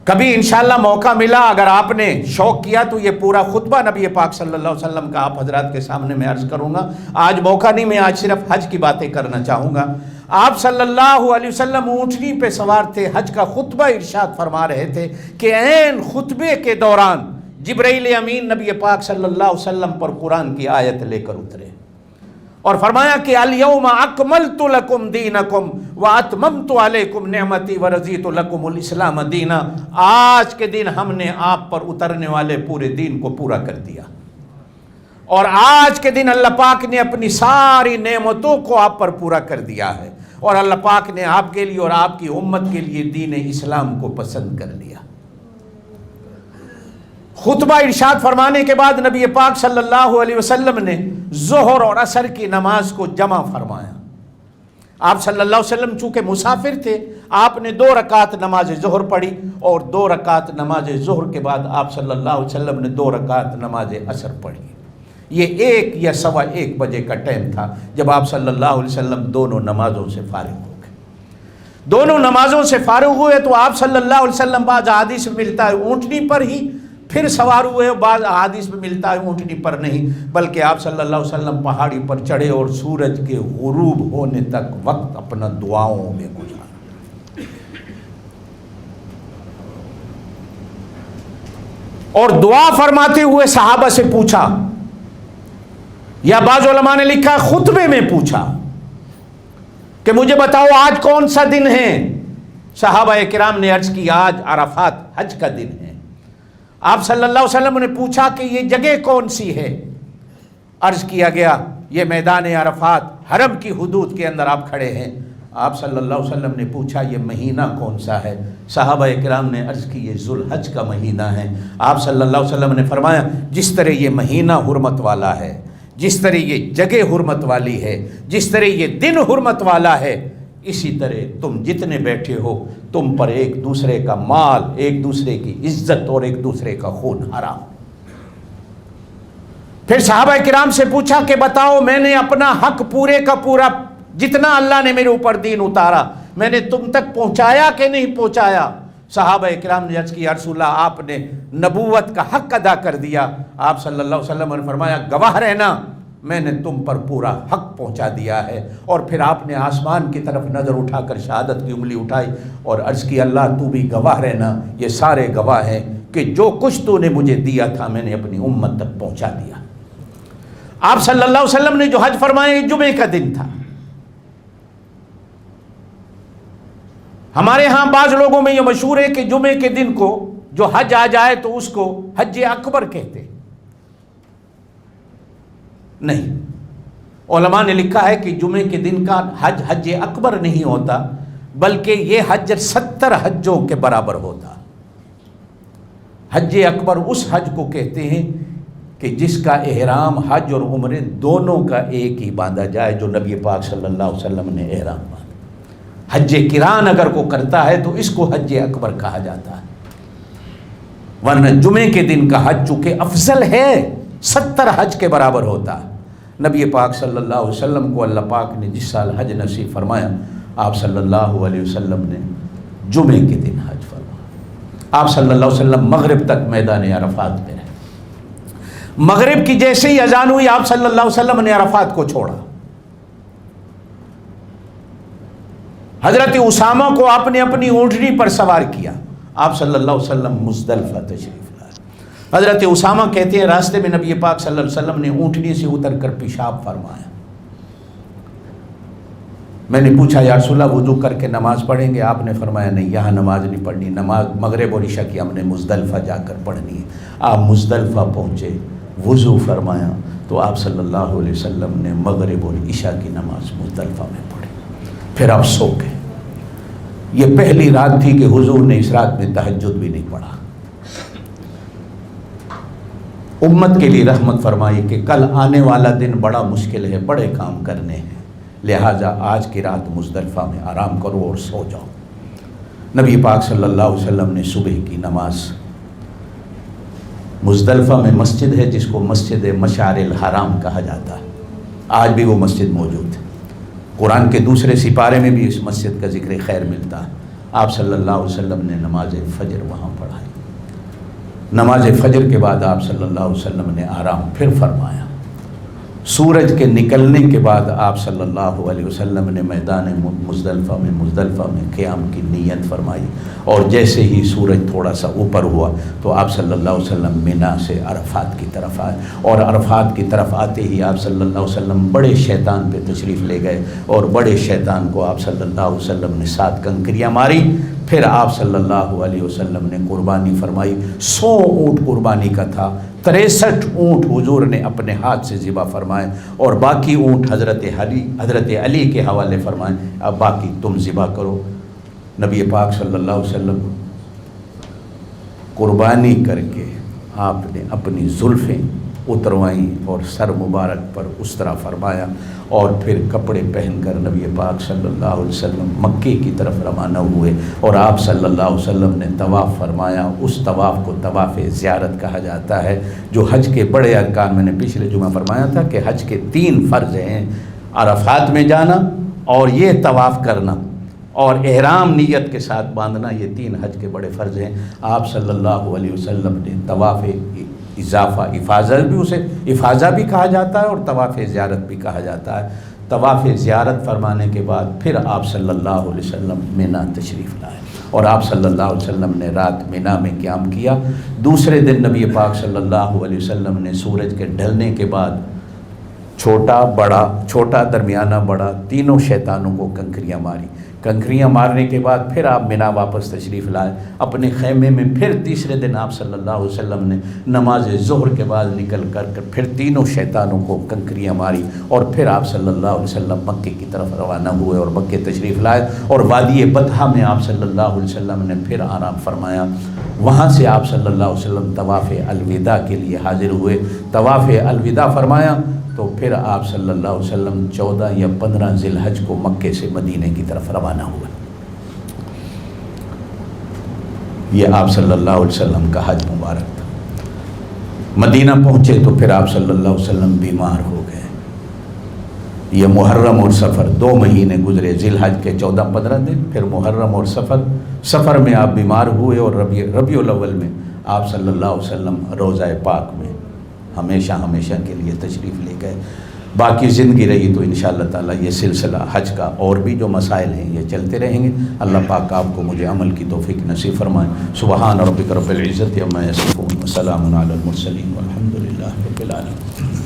کبھی انشاءاللہ موقع ملا، اگر آپ نے شوق کیا تو یہ پورا خطبہ نبی پاک صلی اللہ علیہ وسلم کا آپ حضرات کے سامنے میں عرض کروں گا۔ آج موقع نہیں، میں آج صرف حج کی باتیں کرنا چاہوں گا۔ آپ صلی اللہ علیہ وسلم اونٹنی پہ سوار تھے، حج کا خطبہ ارشاد فرما رہے تھے کہ عین خطبے کے دوران جبرائیل امین نبی پاک صلی اللہ علیہ وسلم پر قرآن کی آیت لے کر اترے اور فرمایا کہ الیوم اکملت لکم دینکم واتممت علیکم نعمتی ورضیت لکم الاسلام دینا۔ آج کے دن ہم نے آپ پر اترنے والے پورے دین کو پورا کر دیا، اور آج کے دن اللہ پاک نے اپنی ساری نعمتوں کو آپ پر پورا کر دیا ہے، اور اللہ پاک نے آپ کے لیے اور آپ کی امت کے لیے دین اسلام کو پسند کر لیا۔ خطبہ ارشاد فرمانے کے بعد نبی پاک صلی اللہ علیہ وسلم نے ظہر اور عصر کی نماز کو جمع فرمایا۔ آپ صلی اللہ علیہ وسلم چونکہ مسافر تھے، آپ نے 2 رکعت نماز ظہر پڑھی، اور 2 رکعت نماز ظہر کے بعد آپ صلی اللہ علیہ وسلم نے 2 رکعت نماز عصر پڑھی۔ یہ 1 یا 1:15 بجے کا ٹائم تھا جب آپ صلی اللہ علیہ وسلم دونوں نمازوں سے فارغ ہو گئے۔ دونوں نمازوں سے فارغ ہوئے تو آپ صلی اللہ علیہ وسلم بعض احادیث میں ملتا ہے اونٹنی پر ہی پھر سوار ہوئے، بعض احادیث میں ملتا ہے اونٹنی پر نہیں، بلکہ آپ صلی اللہ علیہ وسلم پہاڑی پر چڑھے اور سورج کے غروب ہونے تک وقت اپنا دعاؤں میں گزارا، اور دعا فرماتے ہوئے صحابہ سے پوچھا، یا بعض علماء نے لکھا خطبے میں پوچھا کہ مجھے بتاؤ آج کون سا دن ہے؟ صحابہ کرام نے عرض کی آج عرفات حج کا دن ہے۔ آپ صلی اللہ علیہ وسلم نے پوچھا کہ یہ جگہ کون سی ہے؟ عرض کیا گیا یہ میدان عرفات، حرم کی حدود کے اندر آپ کھڑے ہیں۔ آپ صلی اللہ علیہ وسلم نے پوچھا یہ مہینہ کون سا ہے؟ صحابہ کرام نے عرض کی یہ ذوالحج کا مہینہ ہے۔ آپ صلی اللہ علیہ وسلم نے فرمایا جس طرح یہ مہینہ حرمت والا ہے، جس طرح یہ جگہ حرمت والی ہے، جس طرح یہ دن حرمت والا ہے، اسی طرح تم جتنے بیٹھے ہو تم پر ایک دوسرے کا مال، ایک دوسرے کی عزت اور ایک دوسرے کا خون حرام۔ پھر صحابہ کرام سے پوچھا کہ بتاؤ میں نے اپنا حق پورے کا پورا جتنا اللہ نے میرے اوپر دین اتارا میں نے تم تک پہنچایا کہ نہیں پہنچایا؟ صحابہ کرام نے عرض کی یا رسول اللہ آپ نے نبوت کا حق ادا کر دیا۔ آپ صلی اللہ علیہ وسلم نے فرمایا گواہ رہنا میں نے تم پر پورا حق پہنچا دیا ہے۔ اور پھر آپ نے آسمان کی طرف نظر اٹھا کر شہادت کی انگلی اٹھائی اور عرض کی اللہ تو بھی گواہ رہنا، یہ سارے گواہ ہیں کہ جو کچھ تو نے مجھے دیا تھا میں نے اپنی امت تک پہنچا دیا۔ آپ صلی اللہ علیہ وسلم نے جو حج فرمایا یہ جمعے کا دن تھا۔ ہمارے ہاں بعض لوگوں میں یہ مشہور ہے کہ جمعے کے دن کو جو حج آ جائے تو اس کو حج اکبر کہتے، نہیں، علماء نے لکھا ہے کہ جمعے کے دن کا حج حج اکبر نہیں ہوتا بلکہ یہ حج 70 حجوں کے برابر ہوتا۔ حج اکبر اس حج کو کہتے ہیں کہ جس کا احرام حج اور عمرے دونوں کا ایک ہی باندھا جائے، جو نبی پاک صلی اللہ علیہ وسلم نے احرام باندھا۔ حج کران اگر کو کرتا ہے تو اس کو حج اکبر کہا جاتا ہے، ورنہ جمعے کے دن کا حج چونکہ افضل ہے 70 حج کے برابر ہوتا ہے۔ نبی پاک صلی اللہ علیہ وسلم کو اللہ پاک نے جس سال حج نصیب فرمایا آپ صلی اللہ علیہ وسلم نے جمعے کے دن حج فرمایا۔ آپ صلی اللہ علیہ وسلم مغرب تک میدان عرفات میں رہے۔ مغرب کی جیسے ہی اذان ہوئی آپ صلی اللہ علیہ وسلم نے عرفات کو چھوڑا۔ حضرت اسامہ کو آپ نے اپنی اونٹنی پر سوار کیا، آپ صلی اللہ علیہ وسلم مزدلفہ تشریف لائے۔ حضرت اسامہ کہتے ہیں راستے میں نبی پاک صلی اللہ علیہ وسلم نے اونٹنی سے اتر کر پیشاب فرمایا۔ میں نے پوچھا یا رسول اللہ وضو کر کے نماز پڑھیں گے؟ آپ نے فرمایا نہیں، یہاں نماز نہیں پڑھنی، نماز مغرب اور عشاء کی ہم نے مزدلفہ جا کر پڑھنی ہے۔ آپ مزدلفہ پہنچے، وضو فرمایا تو آپ صلی اللہ علیہ وسلم نے مغرب اور عشاء کی نماز مزدلفہ میں پڑھی، پھر آپ سو گئے۔ یہ پہلی رات تھی کہ حضور نے اس رات میں تہجد بھی نہیں پڑھا۔ امت کے لیے رحمت فرمائی کہ کل آنے والا دن بڑا مشکل ہے، بڑے کام کرنے ہیں، لہٰذا آج کی رات مزدلفہ میں آرام کرو اور سو جاؤ۔ نبی پاک صلی اللہ علیہ وسلم نے صبح کی نماز، مزدلفہ میں مسجد ہے جس کو مسجد مشعر الحرام کہا جاتا ہے، آج بھی وہ مسجد موجود ہے۔ قرآن کے دوسرے سپارے میں بھی اس مسجد کا ذکر خیر ملتا ہے۔ آپ صلی اللہ علیہ وسلم نے نماز فجر وہاں پڑھائی۔ نماز فجر کے بعد آپ صلی اللہ علیہ وسلم نے آرام پھر فرمایا۔ سورج کے نکلنے کے بعد آپ صلی اللہ علیہ وسلم نے میدان مزدلفہ میں قیام کی نیت فرمائی، اور جیسے ہی سورج تھوڑا سا اوپر ہوا تو آپ صلی اللہ علیہ وسلم مینا سے عرفات کی طرف آئے، اور عرفات کی طرف آتے ہی آپ صلی اللہ علیہ وسلم بڑے شیطان پہ تشریف لے گئے، اور بڑے شیطان کو آپ صلی اللہ علیہ وسلم نے 7 کنکریاں ماری۔ پھر آپ صلی اللہ علیہ وسلم نے قربانی فرمائی۔ 100 اونٹ قربانی کا تھا، 63 اونٹ حضور نے اپنے ہاتھ سے ذبح فرمائے، اور باقی اونٹ حضرت علی کے حوالے فرمائے، اب باقی تم ذبح کرو۔ نبی پاک صلی اللہ علیہ وسلم قربانی کر کے آپ نے اپنی زلفیں اتروائیں اور سر مبارک پر اس طرح فرمایا، اور پھر کپڑے پہن کر نبی پاک صلی اللہ علیہ وسلم مکے کی طرف روانہ ہوئے، اور آپ صلی اللہ علیہ وسلم نے طواف فرمایا۔ اس طواف کو طواف زیارت کہا جاتا ہے، جو حج کے بڑے ارکان، میں نے پچھلے جمعہ فرمایا تھا کہ حج کے 3 فرض ہیں، عرفات میں جانا اور یہ طواف کرنا اور احرام نیت کے ساتھ باندھنا، یہ 3 حج کے بڑے فرض ہیں۔ آپ صلی اللہ علیہ وسلم نے طواف اضافہ افاضہ بھی کہا جاتا ہے اور طواف زیارت بھی کہا جاتا ہے۔ طواف زیارت فرمانے کے بعد پھر آپ صلی اللہ علیہ وسلم مینا تشریف لائے، اور آپ صلی اللہ علیہ وسلم نے رات مینا میں قیام کیا۔ دوسرے دن نبی پاک صلی اللہ علیہ وسلم نے سورج کے ڈھلنے کے بعد چھوٹا درمیانہ بڑا تینوں شیطانوں کو کنکریاں ماری۔ کنکریاں مارنے کے بعد پھر آپ مینا واپس تشریف لائے اپنے خیمے میں۔ پھر تیسرے دن آپ صلی اللہ علیہ وسلم نے نماز ظہر کے بعد نکل کر پھر تینوں شیطانوں کو کنکریاں ماری، اور پھر آپ صلی اللہ علیہ وسلم مکے کی طرف روانہ ہوئے اور مکے تشریف لائے، اور وادی بطحہ میں آپ صلی اللہ علیہ وسلم نے پھر آرام فرمایا۔ وہاں سے آپ صلی اللہ علیہ وسلم طواف الوداع کے لیے حاضر ہوئے۔ طواف الوداع فرمایا تو پھر آپ صلی اللہ علیہ وسلم 14 یا 15 ذی الحج کو مکے سے مدینے کی طرف روانہ ہوئے۔ یہ آپ صلی اللہ علیہ وسلم کا حج مبارک تھا۔ مدینہ پہنچے تو پھر آپ صلی اللہ علیہ وسلم بیمار ہو گئے۔ یہ محرم اور سفر 2 مہینے گزرے، ذی الحج کے 14-15 دن، پھر محرم اور سفر میں آپ بیمار ہوئے، اور ربیع الاول میں آپ صلی اللہ علیہ وسلم روضہ پاک میں ہمیشہ کے لیے تشریف لے گئے۔ باقی زندگی رہی تو انشاءاللہ تعالی یہ سلسلہ حج کا اور بھی جو مسائل ہیں یہ چلتے رہیں گے۔ اللہ پاک آپ کو مجھے عمل کی توفیق نصیب فرمائے۔ سبحان ربک رب العزت عما یصفون وسلام علی المرسلین والحمد للہ رب العالمین۔